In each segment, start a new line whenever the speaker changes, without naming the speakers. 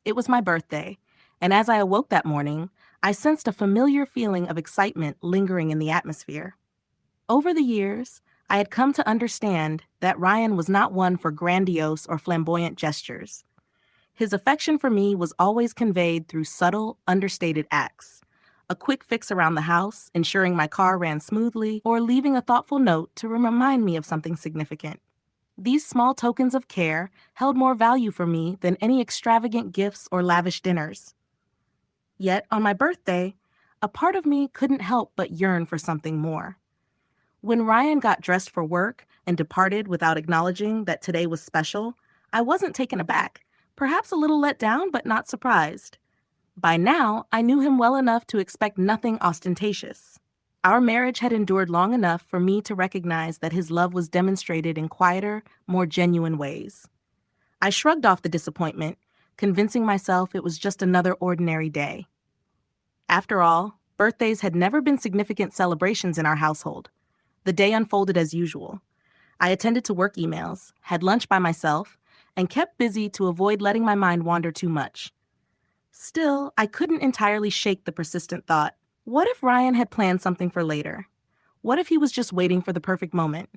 It was my birthday, and as I awoke that morning, I sensed a familiar feeling of excitement lingering in the atmosphere. Over the years, I had come to understand that Ryan was not one for grandiose or flamboyant gestures. His affection for me was always conveyed through subtle, understated acts. A quick fix around the house, ensuring my car ran smoothly, or leaving a thoughtful note to remind me of something significant. These small tokens of care held more value for me than any extravagant gifts or lavish dinners. Yet, on my birthday, a part of me couldn't help but yearn for something more. When Ryan got dressed for work and departed without acknowledging that today was special, I wasn't taken aback, perhaps a little let down, but not surprised. By now, I knew him well enough to expect nothing ostentatious. Our marriage had endured long enough for me to recognize that his love was demonstrated in quieter, more genuine ways. I shrugged off the disappointment, convincing myself it was just another ordinary day. After all, birthdays had never been significant celebrations in our household. The day unfolded as usual. I attended to work emails, had lunch by myself, and kept busy to avoid letting my mind wander too much. Still, I couldn't entirely shake the persistent thought, what if Ryan had planned something for later? What if he was just waiting for the perfect moment?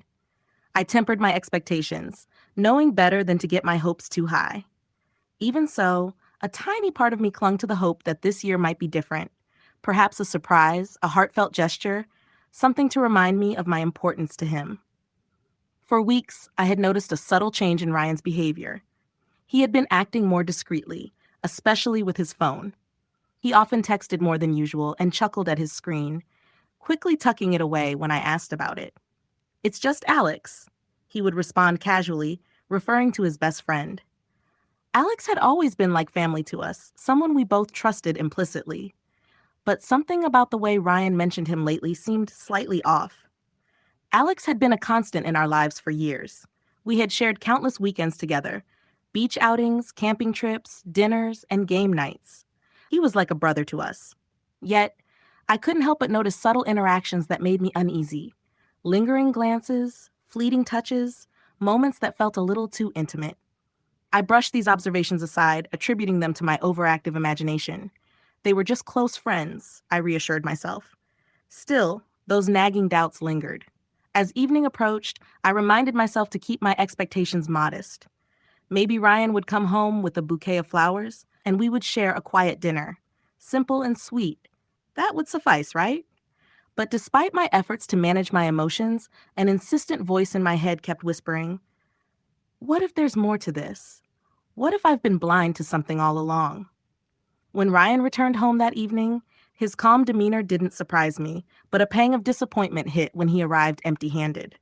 I tempered my expectations, knowing better than to get my hopes too high. Even so, a tiny part of me clung to the hope that this year might be different. Perhaps a surprise, a heartfelt gesture, something to remind me of my importance to him. For weeks, I had noticed a subtle change in Ryan's behavior. He had been acting more discreetly, especially with his phone. He often texted more than usual and chuckled at his screen, quickly tucking it away when I asked about it. "It's just Alex," he would respond casually, referring to his best friend. Alex had always been like family to us, someone we both trusted implicitly. But something about the way Ryan mentioned him lately seemed slightly off. Alex had been a constant in our lives for years. We had shared countless weekends together, beach outings, camping trips, dinners, and game nights. He was like a brother to us. Yet, I couldn't help but notice subtle interactions that made me uneasy. Lingering glances, fleeting touches, moments that felt a little too intimate. I brushed these observations aside, attributing them to my overactive imagination. They were just close friends, I reassured myself. Still, those nagging doubts lingered. As evening approached, I reminded myself to keep my expectations modest. Maybe Ryan would come home with a bouquet of flowers, and we would share a quiet dinner. Simple and sweet. That would suffice, right? But despite my efforts to manage my emotions, an insistent voice in my head kept whispering, what if there's more to this? What if I've been blind to something all along? When Ryan returned home that evening, his calm demeanor didn't surprise me, but a pang of disappointment hit when he arrived empty-handed.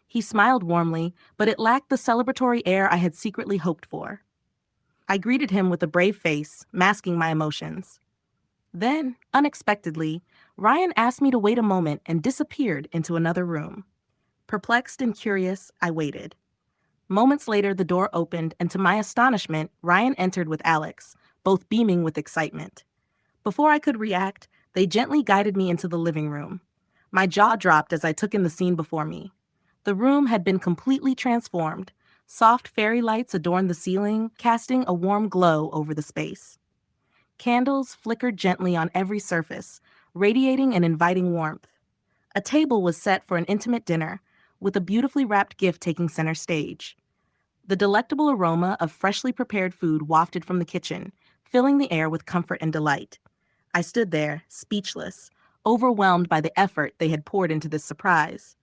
He smiled warmly, but it lacked the celebratory air I had secretly hoped for. I greeted him with a brave face, masking my emotions. Then, unexpectedly, Ryan asked me to wait a moment and disappeared into another room. Perplexed and curious, I waited. Moments later, the door opened, and to my astonishment, Ryan entered with Alex, both beaming with excitement. Before I could react, they gently guided me into the living room. My jaw dropped as I took in the scene before me. The room had been completely transformed. Soft fairy lights adorned the ceiling, casting a warm glow over the space. Candles flickered gently on every surface, radiating an inviting warmth. A table was set for an intimate dinner, with a beautifully wrapped gift taking center stage. The delectable aroma of freshly prepared food wafted from the kitchen, filling the air with comfort and delight. I stood there, speechless, overwhelmed by the effort they had poured into this surprise.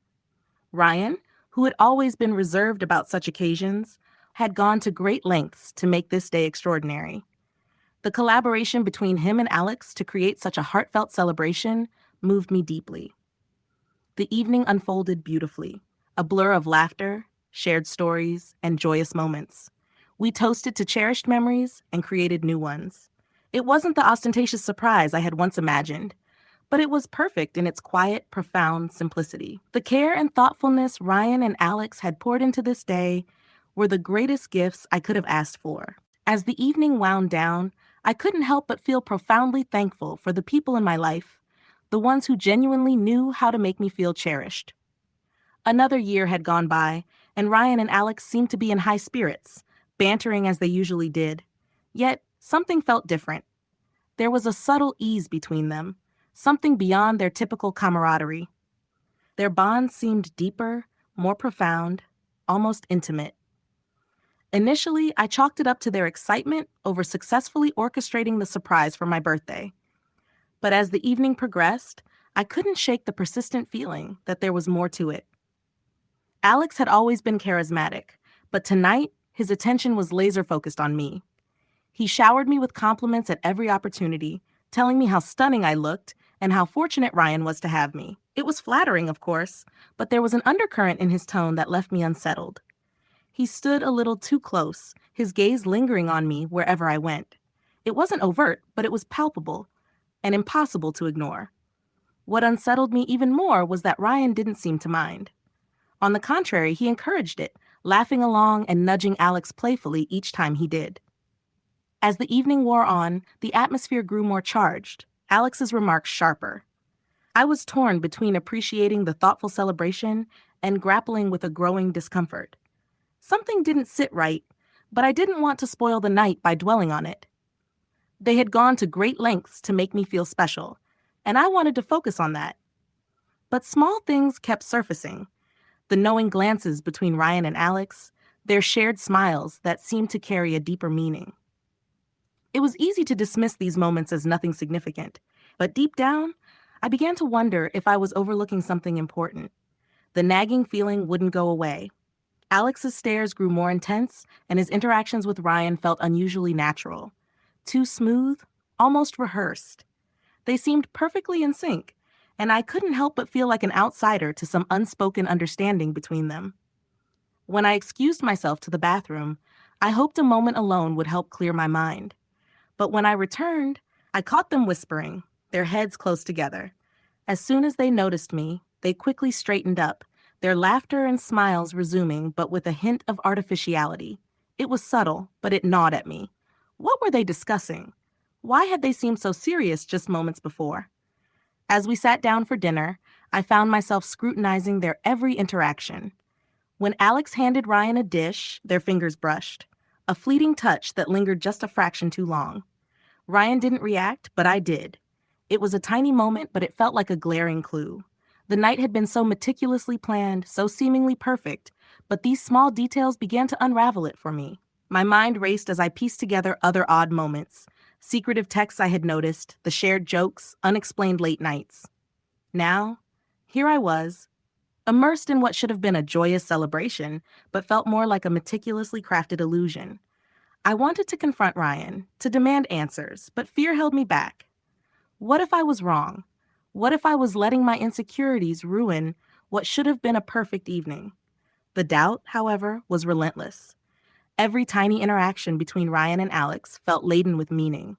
Ryan, who had always been reserved about such occasions, had gone to great lengths to make this day extraordinary. The collaboration between him and Alex to create such a heartfelt celebration moved me deeply. The evening unfolded beautifully, a blur of laughter, shared stories, and joyous moments. We toasted to cherished memories and created new ones. It wasn't the ostentatious surprise I had once imagined, but it was perfect in its quiet, profound simplicity. The care and thoughtfulness Ryan and Alex had poured into this day were the greatest gifts I could have asked for. As the evening wound down, I couldn't help but feel profoundly thankful for the people in my life, the ones who genuinely knew how to make me feel cherished. Another year had gone by, and Ryan and Alex seemed to be in high spirits, bantering as they usually did. Yet, something felt different. There was a subtle ease between them, something beyond their typical camaraderie. Their bond seemed deeper, more profound, almost intimate. Initially, I chalked it up to their excitement over successfully orchestrating the surprise for my birthday. But as the evening progressed, I couldn't shake the persistent feeling that there was more to it. Alex had always been charismatic, but tonight, his attention was laser focused on me. He showered me with compliments at every opportunity, telling me how stunning I looked and how fortunate Ryan was to have me. It was flattering, of course, but there was an undercurrent in his tone that left me unsettled. He stood a little too close, his gaze lingering on me wherever I went. It wasn't overt, but it was palpable and impossible to ignore. What unsettled me even more was that Ryan didn't seem to mind. On the contrary, he encouraged it, laughing along and nudging Alex playfully each time he did. As the evening wore on, the atmosphere grew more charged, Alex's remarks sharper. I was torn between appreciating the thoughtful celebration and grappling with a growing discomfort. Something didn't sit right, but I didn't want to spoil the night by dwelling on it. They had gone to great lengths to make me feel special, and I wanted to focus on that. But small things kept surfacing. The knowing glances between Ryan and Alex, their shared smiles that seemed to carry a deeper meaning. It was easy to dismiss these moments as nothing significant, but deep down, I began to wonder if I was overlooking something important. The nagging feeling wouldn't go away. Alex's stares grew more intense, and his interactions with Ryan felt unusually natural. Too smooth, almost rehearsed. They seemed perfectly in sync, and I couldn't help but feel like an outsider to some unspoken understanding between them. When I excused myself to the bathroom, I hoped a moment alone would help clear my mind. But when I returned, I caught them whispering, their heads close together. As soon as they noticed me, they quickly straightened up, their laughter and smiles resuming, but with a hint of artificiality. It was subtle, but it gnawed at me. What were they discussing? Why had they seemed so serious just moments before? As we sat down for dinner, I found myself scrutinizing their every interaction. When Alex handed Ryan a dish, their fingers brushed, a fleeting touch that lingered just a fraction too long. Ryan didn't react, but I did. It was a tiny moment, but it felt like a glaring clue. The night had been so meticulously planned, so seemingly perfect, but these small details began to unravel it for me. My mind raced as I pieced together other odd moments, secretive texts I had noticed, the shared jokes, unexplained late nights. Now, here I was, immersed in what should have been a joyous celebration, but felt more like a meticulously crafted illusion. I wanted to confront Ryan, to demand answers, but fear held me back. What if I was wrong? What if I was letting my insecurities ruin what should have been a perfect evening? The doubt, however, was relentless. Every tiny interaction between Ryan and Alex felt laden with meaning.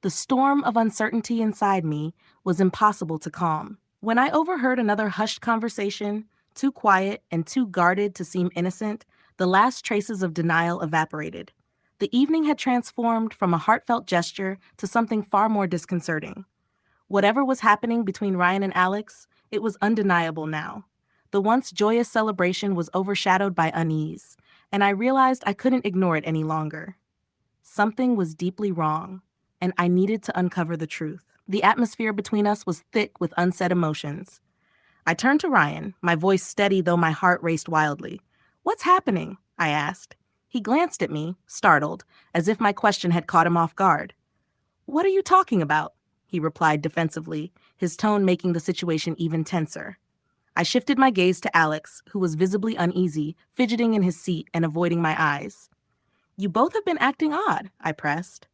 The storm of uncertainty inside me was impossible to calm. When I overheard another hushed conversation, too quiet and too guarded to seem innocent, the last traces of denial evaporated. The evening had transformed from a heartfelt gesture to something far more disconcerting. Whatever was happening between Ryan and Alex, it was undeniable now. The once joyous celebration was overshadowed by unease, and I realized I couldn't ignore it any longer. Something was deeply wrong, and I needed to uncover the truth. The atmosphere between us was thick with unsaid emotions. I turned to Ryan, my voice steady though my heart raced wildly. "What's happening?" I asked. He glanced at me, startled, as if my question had caught him off guard. "What are you talking about?" he replied defensively, his tone making the situation even tenser. I shifted my gaze to Alex, who was visibly uneasy, fidgeting in his seat and avoiding my eyes. "You both have been acting odd," I pressed.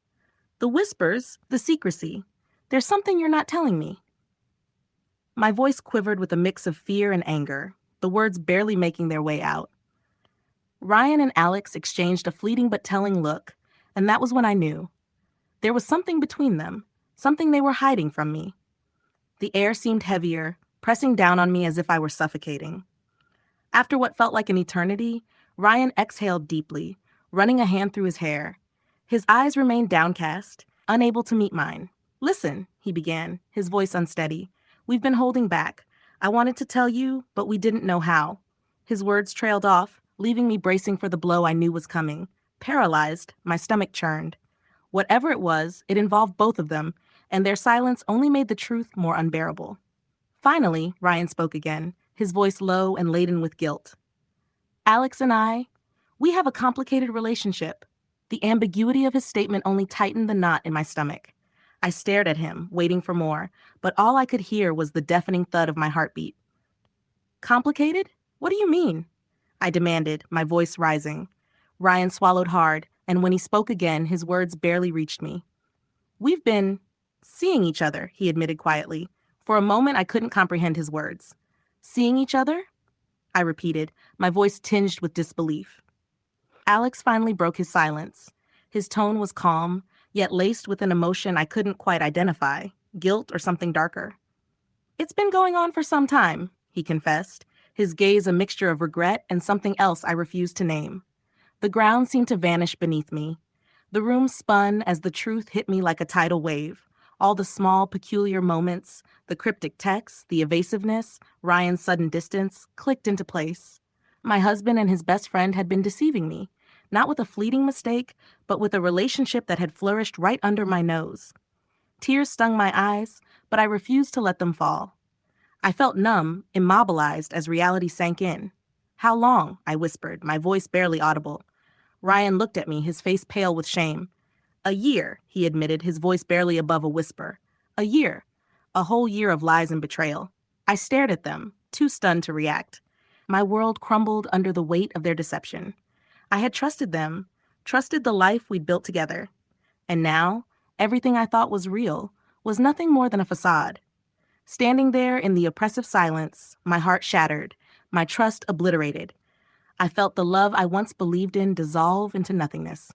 "The whispers, the secrecy. There's something you're not telling me." My voice quivered with a mix of fear and anger, the words barely making their way out. Ryan and Alex exchanged a fleeting but telling look, and that was when I knew. There was something between them, something they were hiding from me. The air seemed heavier, pressing down on me as if I were suffocating. After what felt like an eternity, Ryan exhaled deeply, running a hand through his hair. His eyes remained downcast, unable to meet mine. "Listen," he began, his voice unsteady. "We've been holding back. I wanted to tell you, but we didn't know how." His words trailed off, leaving me bracing for the blow I knew was coming. Paralyzed, my stomach churned. Whatever it was, it involved both of them, and their silence only made the truth more unbearable. Finally, Ryan spoke again, his voice low and laden with guilt. Alex and I, we have a complicated relationship. The ambiguity of his statement only tightened the knot in my stomach. I stared at him, waiting for more, but all I could hear was the deafening thud of my heartbeat. Complicated? What do you mean? I demanded, my voice rising. Ryan swallowed hard, and when he spoke again, his words barely reached me. We've been seeing each other, he admitted quietly. For a moment, I couldn't comprehend his words. Seeing each other? I repeated, my voice tinged with disbelief. Alex finally broke his silence. His tone was calm, yet laced with an emotion I couldn't quite identify, guilt or something darker. It's been going on for some time, he confessed, his gaze a mixture of regret and something else I refused to name. The ground seemed to vanish beneath me. The room spun as the truth hit me like a tidal wave. All the small, peculiar moments, the cryptic texts, the evasiveness, Ryan's sudden distance, clicked into place. My husband and his best friend had been deceiving me, not with a fleeting mistake, but with a relationship that had flourished right under my nose. Tears stung my eyes, but I refused to let them fall. I felt numb, immobilized as reality sank in. How long? I whispered, my voice barely audible. Ryan looked at me, his face pale with shame. A year, he admitted, his voice barely above a whisper. A year. A whole year of lies and betrayal. I stared at them, too stunned to react. My world crumbled under the weight of their deception. I had trusted them, trusted the life we'd built together. And now, everything I thought was real was nothing more than a facade. Standing there in the oppressive silence, my heart shattered, my trust obliterated. I felt the love I once believed in dissolve into nothingness.